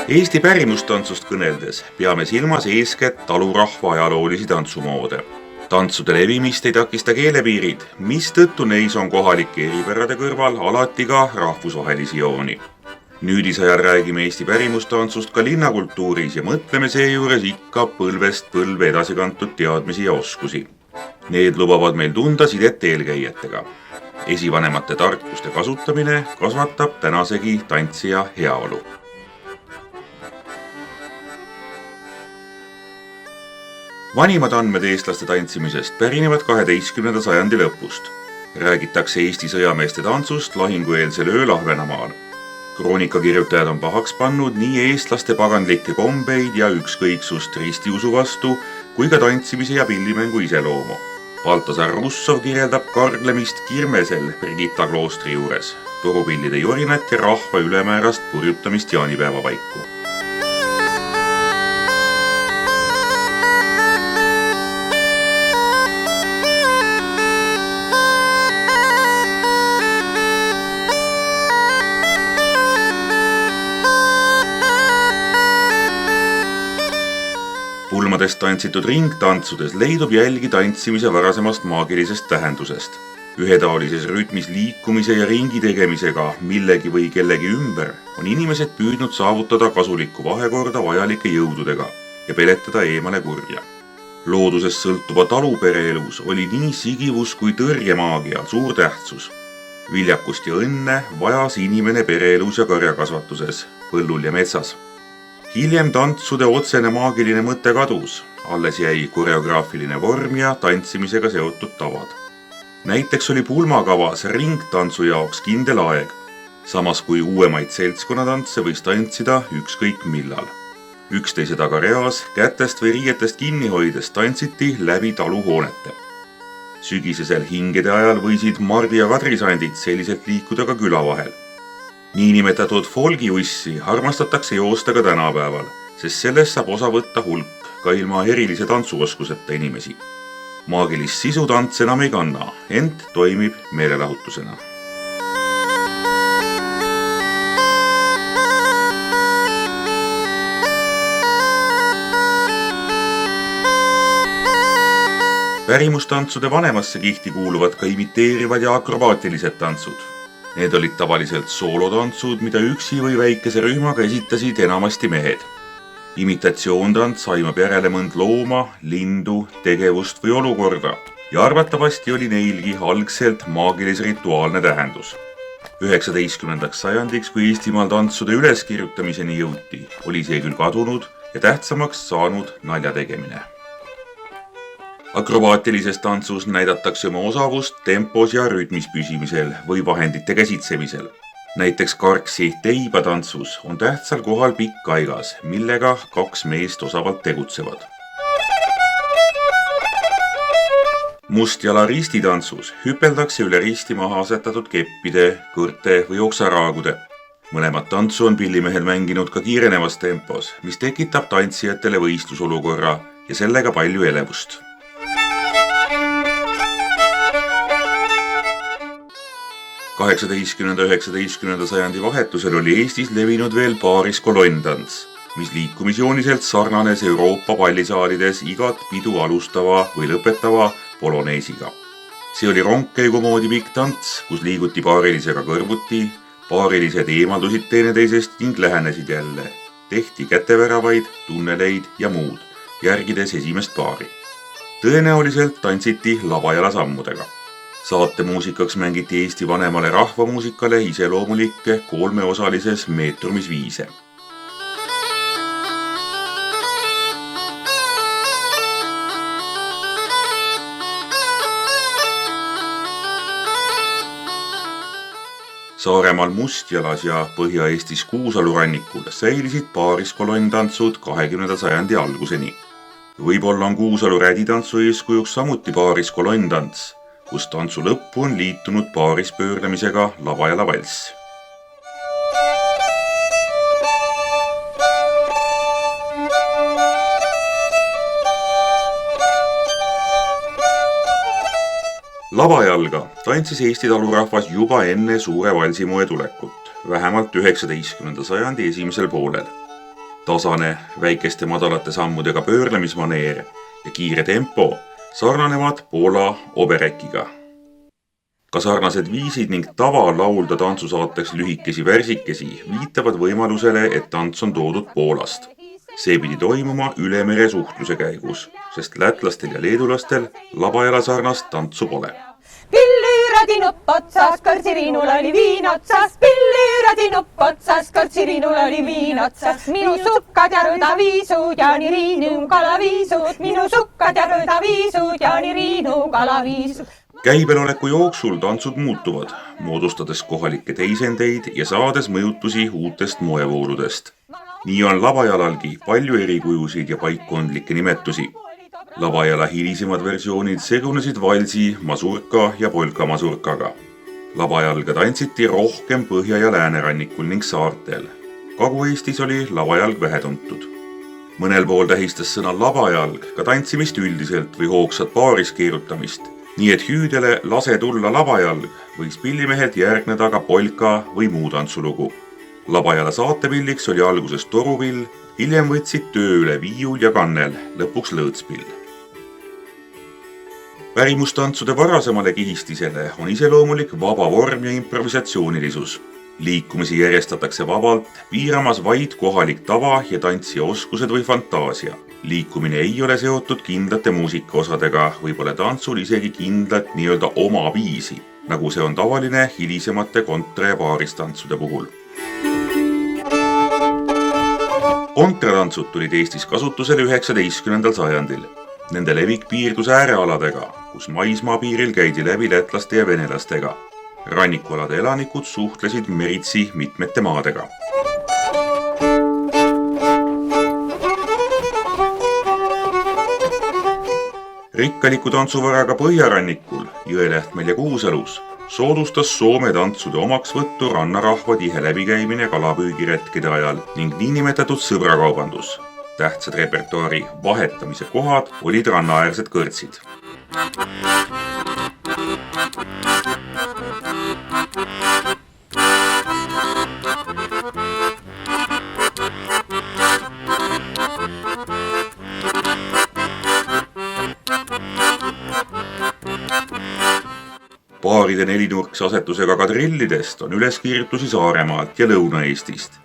Eesti pärimustantsust kõneldes peame silmas eeskätt talurahva ajaloolisi tantsumoode. Tantsude levimist ei takista keelepiirid, mistõttu neis on kohalike eripärade kõrval alati ka rahvusvahelisi jooni. Nüüdisajal räägime Eesti pärimustantsust ka linnakultuuris ja mõtleme seejuures ikka põlvest põlve edasikantud teadmisi ja oskusi. Need lubavad meil tunda sidet eelkäijatega. Esivanemate tarkuste kasutamine kasvatab tänasegi tantsija heaolu. Vanimad andmed eestlaste tantsimisest pärinevad 12. sajandi lõpust. Räägitakse Eesti sõjameeste tantsust lahingueelsel ööl Ahvenamaal. Kroonikakirjutajad on pahaks pannud nii eestlaste pagandlikke kombeid ja ükskõiksust ristiusu vastu kui ka tantsimise ja pillimängu iseloomu. Baltasar Russov kirjeldab karglemist Kirmesel Brigitta kloostri juures, torupillide jorinat ja rahva ülemäärast purjutamist jaanipäeva paiku. Pulmadest tantsitud ringtantsudes leidub jälgi tantsimise varasemast maagilisest tähendusest. Ühetaolises rütmis liikumise ja ringi tegemisega millegi või kellegi ümber on inimesed püüdnud saavutada kasulikku vahekorda vajalike jõududega ja peletada eemale kurja. Loodusest sõltuva talupereelus oli nii sigivus kui tõrjemaagial suur tähtsus. Viljakust ja õnne vajas inimene pereelus ja karjakasvatuses, põllul ja metsas. Hiljem tantsude otsene maagiline mõte kadus, alles jäi koreograafiline vorm ja tantsimisega seotud tavad. Näiteks oli pulmakavas ringtantsu jaoks kindel aeg, samas kui uuemaid seltskonnatantse võis tantsida ükskõik millal. Üksteise taga reas, kätest või riietest kinni hoides tantsiti läbi taluhoonete. Sügisesel hingede ajal võisid Mardi ja Kadrisandid selliselt liikuda ka küla vahel. Niinimetatud folgiussi armastatakse joosta ka tänapäeval, sest sellest saab osa võtta hulk ka ilma erilise tantsuoskuseta inimesi. Maagilist sisu tants enam ei kanna, ent toimib meelelahutusena. Pärimustantsude vanemasse kihti kuuluvad ka imiteerivad ja akrobaatilised tantsud. Need olid tavaliselt soolotantsud, mida üksi või väikese rühmaga esitasid enamasti mehed. Imitatsioontants aimab järele mõnd looma, lindu, tegevust või olukorda ja arvatavasti oli neilgi algselt maagilis-rituaalne tähendus. 19. sajandiks, kui Eestimaal tantsude üleskirjutamiseni jõuti, oli see küll kadunud ja tähtsamaks saanud nalja tegemine. Akrobaatilises tantsus näidatakse oma osavust tempos ja rütmis püsimisel või vahendite käsitsemisel. Näiteks karksi teibatantsus on tähtsal kohal pikk kaigas, millega kaks meest osavalt tegutsevad. Mustjala ristitantsus hüpeldakse üle risti maha asetatud keppide, kõrte või oksaraagude. Mõlemad tantsu on pillimehed mänginud ka kiirenevas tempos, mis tekitab tantsijatele võistlusolukorra ja sellega palju elevust. 18. ja 19. sajandi vahetusel oli Eestis levinud veel paariskolonntants, mis liikumisjooniselt sarnanes Euroopa pallisaalides igat pidu alustava või lõpetava poloneesiga. See oli rongkäigu moodi pikk tants, kus liiguti paarilisega kõrvuti, paarilised eemaldusid teineteisest ning lähenesid jälle. Tehti käteväravaid, tunneleid ja muud, järgides esimest paari. Tõenäoliselt tantsiti labajala sammudega. Saate muusikaks mängiti Eesti vanemale rahvamuusikale iseloomulikke kolmeosalises meetrumis viise. Saaremaal Mustjalas ja Põhja-Eestis Kuusalu rannikul säilisid paariskolonntantsud 20. sajandi alguseni. Võib-olla on Kuusalu räditantsu eeskujuks samuti paariskolonntants, kus tantsu lõppu on liitunud paarispöörlemisega labajala valss. Lavajalga tantsis Eesti talurahvas juba enne suure valsimoe tulekut, vähemalt 19. sajandi esimesel poolel. Tasane, väikeste madalate sammudega pöörlemismaneer ja kiire tempo sarnanevad Poola oberekiga. Ka sarnased viisid ning tava laulda tantsusaateks lühikesi värsikesi viitavad võimalusele, et tants on toodud Poolast. See pidi toimuma üle mere suhtluse käigus, sest lätlastel ja leedulastel labajala sarnast tantsu pole. Pillüüradin otsas, kõrtsiriinul oli viin otsas. Pillüüradin otsas, kõrtsiriinul oli viin otsas. Minu sukkad ja rõdaviisud, Jaani Riinu kalaviisud. Minu sukkad ja rõdaviisud, Jaani Riinu kalaviisud. Käibeloleku jooksul tantsud muutuvad, moodustades kohalikke teisendeid ja saades mõjutusi uutest moevooludest. Nii on labajalalgi palju erikujusid ja paikkondlikke nimetusi. Labajala hilisemad versioonid segunesid valsi, masurka ja polka masurkaga. Labajalga tantsiti rohkem Põhja- ja Läänerannikul ning saartel. Kagu-Eestis oli labajalg vähetuntud. Mõnel pool tähistas sõna labajalg ka tantsimist üldiselt või hoogsat paaris keerutamist. Nii et hüüdele lase tulla labajalg võiks pillimehelt järgneda ka polka või muu tantsulugu. Labajala saatepilliks oli alguses toruvill, hiljem võtsid töö üle viiul ja kannel, lõpuks lõõtspill. Pärimustantsude varasemale kihistisele on iseloomulik vaba vorm ja improvisatsioonilisus. Liikumisi järjestatakse vabalt, piiramas vaid kohalik tava ja tantsija oskused või fantaasia. Liikumine ei ole seotud kindlate muusikaosadega või pole tantsul isegi kindlat nii-öelda oma viisi, nagu see on tavaline hilisemate kontra- ja paaristantsude puhul. Kontratantsud tulid Eestis kasutusele 19. sajandil. Nende levik piirdus äärealadega, kus maismaapiiril käidi läbi lätlaste ja venelastega. Rannikualade elanikud suhtlesid meritsi mitmete maadega. Rikkaliku tantsuvaraga Põhjarannikul, Jõelähtmel ja Kuusalus soodustas Soome tantsude omaksvõttu rannarahva tihe läbikäimine kalapüügiretkede ajal ning niinimetatud sõbrakaubandus. Tähtsad repertuaari vahetamise kohad olid rannaäärsed kõrtsid. Paaride nelinurkse asetusega kadrillidest on üleskirjutusi Saaremaalt ja Lõuna-Eestist.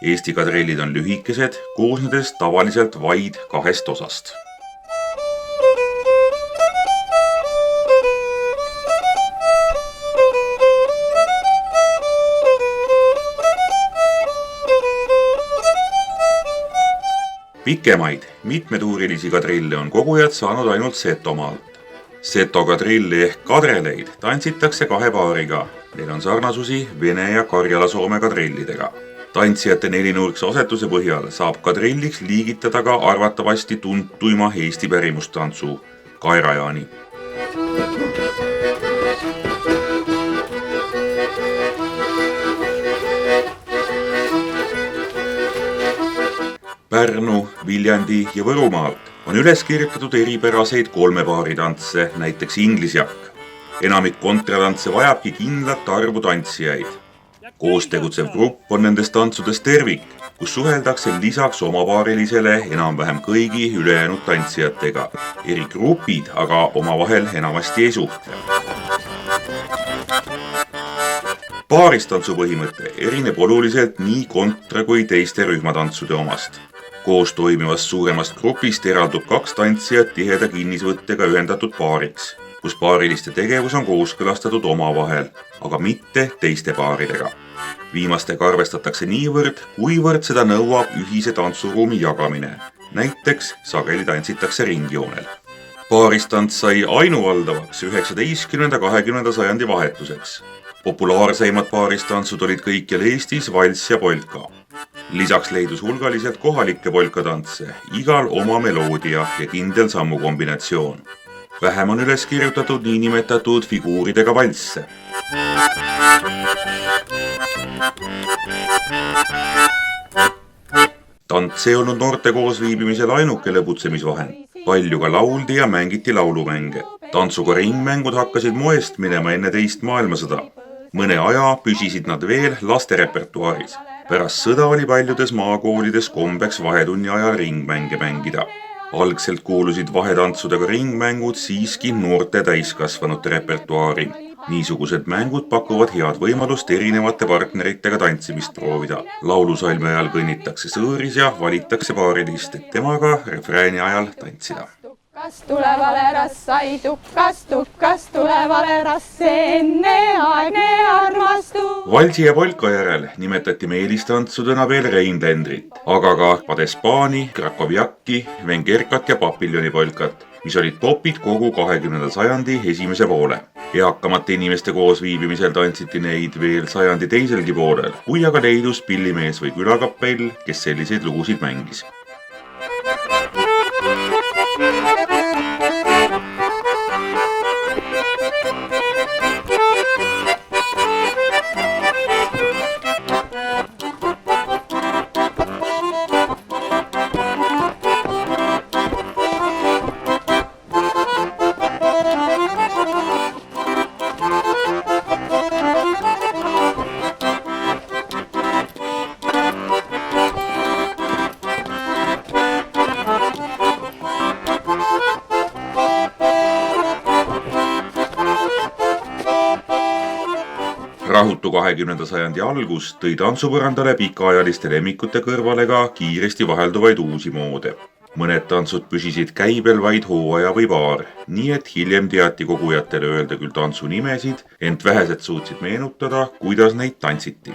Eesti kadrillid on lühikesed, koosnedes tavaliselt vaid 2 osast. Pikemaid, mitmetuurilisi kadrille on kogujad saanud ainult Setomaalt. Seto kadrilli ehk kadreleid tantsitakse 2 paariga. Neil on sarnasusi Vene ja Karjala-Soome kadrillidega. Tantsijate nelinurkse asetuse põhjal saab kadrilliks liigitada ka arvatavasti tuntuima Eesti pärimustantsu Kaerajaani. Pärnu, Viljandi ja Võrumaalt on üles kirjutatud eripäraseid 3 paari tantse, näiteks inglisjakk. Enamik kontratantse vajabki kindlat arvu tantsijaid. Koos tegutsev grupp on nendest tantsudest tervik, kus suheldakse lisaks omapaarilisele enam-vähem kõigi ülejäänud tantsijatega. Eri grupid aga omavahel enamasti ei suhtle. Paaristantsu põhimõte erineb oluliselt nii kontra kui teiste rühmatantsude omast. Koos toimivast suuremast grupist eraldub 2 tantsijat tiheda kinnisvõttega ühendatud paariks, kus paariliste tegevus on kooskõlastatud omavahel, aga mitte teiste paaridega. Viimastega arvestatakse niivõrd, kuivõrd seda nõuab ühise tantsuruumi jagamine. Näiteks sageli tantsitakse ringjoonel. Paaristants sai ainuvaldavaks 19. 20. sajandi vahetuseks. Populaarseimad paaristantsud olid kõikjal Eestis valss ja polka. Lisaks leidus hulgaliselt kohalikke polkatantse, igal oma meloodia ja kindel sammukombinatsioon. Vähem on üles kirjutatud niinimetatud figuuridega valsse. Tants ei olnud noorte koosviibimisel ainuke lõbutsemisvahend. palju ka lauldi ja mängiti laulumänge. Tantsuga ringmängud hakkasid moest minema enne teist maailmasõda. Mõne aja püsisid nad veel laste repertuaaris. Pärast sõda oli paljudes maakoolides kombeks vahetunni ajal ringmänge mängida. Algselt kuulusid vahetantsudega ringmängud siiski noorte täiskasvanute repertuaari. Niisugused mängud pakuvad head võimalust erinevate partneritega tantsimist proovida. Laulusalmi ajal kõnnitakse sõõris ja valitakse paarilist, et temaga refrääni ajal tantsida. Tukkas tulevale rassai, tukkas tulevale rasse, enneaegne armastus. Valsi ja polka järel nimetati meelistantsudena veel Rheinländrit, aga ka Padespaani, Krakovjakki, Vengerkat ja Papiljonipolkat, mis olid popid kogu 20. sajandi esimese poole. Eakamate inimeste koos viibimisel tantsiti neid veel sajandi teiselgi poolel, kui aga leidus pillimees või külakapell, kes selliseid lugusid mängis. Rahutu 20. sajandi algus tõi tantsupõrandale pikaajaliste lemmikute kõrvale ka kiiresti vahelduvaid uusi moode. Mõned tantsud püsisid käibel vaid hooaja või paar, nii et hiljem teati kogujatele öelda küll tantsu nimesid, ent vähesed suutsid meenutada, kuidas neid tantsiti.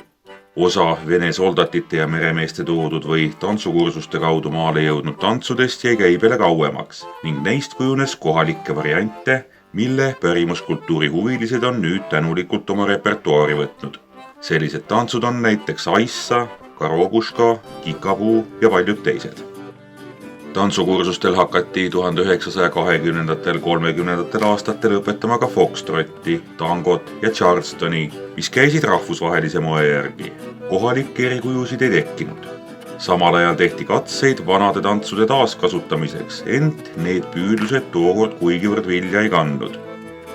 Osa Vene soldatite ja meremeeste toodud või tantsukursuste kaudu maale jõudnud tantsudest jäi käibele kauemaks ning neist kujunes kohalikke variante, mille pärimuskultuuri huvilised on nüüd tänulikult oma repertuaari võtnud. Sellised tantsud on näiteks Aissa, Karobuška, Kikapuu ja paljud teised. Tantsukursustel hakati 1920–30. aastatel õpetama ka foxtrotti, tangot ja charlestoni, mis käisid rahvusvahelise moe järgi. Kohalikke erikujusid ei tekkinud. Samal ajal tehti katseid vanade tantsude taaskasutamiseks, ent need püüdlused tookord kuigivõrd vilja ei kandnud.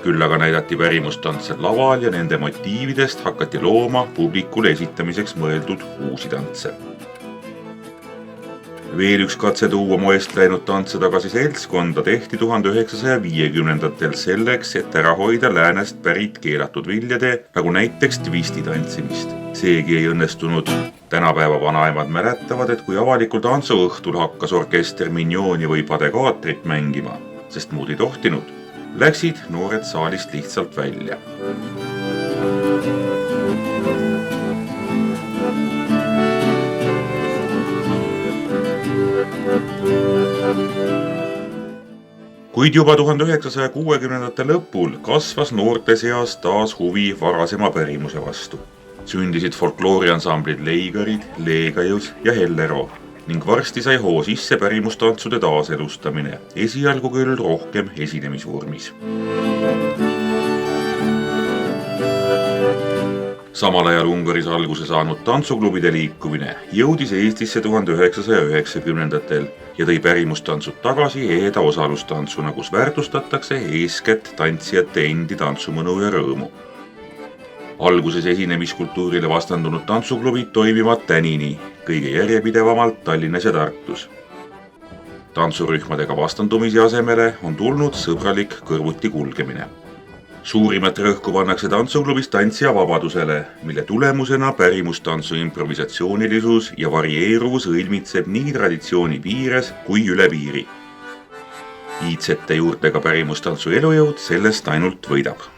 Küll aga näidati pärimustantse laval ja nende motiividest hakati looma publikule esitamiseks mõeldud uusi tantse. Veel üks katse tuua moest läinud tantse tagasi seltskonda tehti 1950-ndatel selleks, et ära hoida läänest pärit keelatud viljade, nagu näiteks twisti tantsimist. Seegi ei õnnestunud. Tänapäeva vanaemad mäletavad, et kui avalikul tantsuõhtul hakkas orkester minjooni või padegaatrit mängima, sest muud ei tohtinud, läksid noored saalist lihtsalt välja. Kuid juba 1960-ndate lõpul kasvas noorte seas taas huvi varasema pärimuse vastu. Sündisid folklooriansamblid Leigarid, Leegajus ja Hellero ning varsti sai hoo sisse pärimustantsude taaselustamine, esialgu küll rohkem esinemisvormis. Samal ajal Ungaris alguse saanud tantsuklubide liikumine jõudis Eestisse 1990-ndatel ja tõi pärimustantsud tagasi eheda osalustantsuna, kus väärtustatakse eeskätt tantsijate endi tantsumõnu ja rõõmu. Alguses esinemiskultuurile vastandunud tantsuklubid toimivad tänini, kõige järjepidevamalt Tallinnas ja Tartus. Tantsurühmadega vastandumise asemele on tulnud sõbralik kõrvuti kulgemine. Suurimat rõhku pannakse tantsuklubis tantsija vabadusele, mille tulemusena pärimustantsu improvisatsioonilisus ja varieeruvus õilmitseb nii traditsiooni piires kui üle piiri. Iidsete juurtega pärimustantsu elujõud sellest ainult võidab.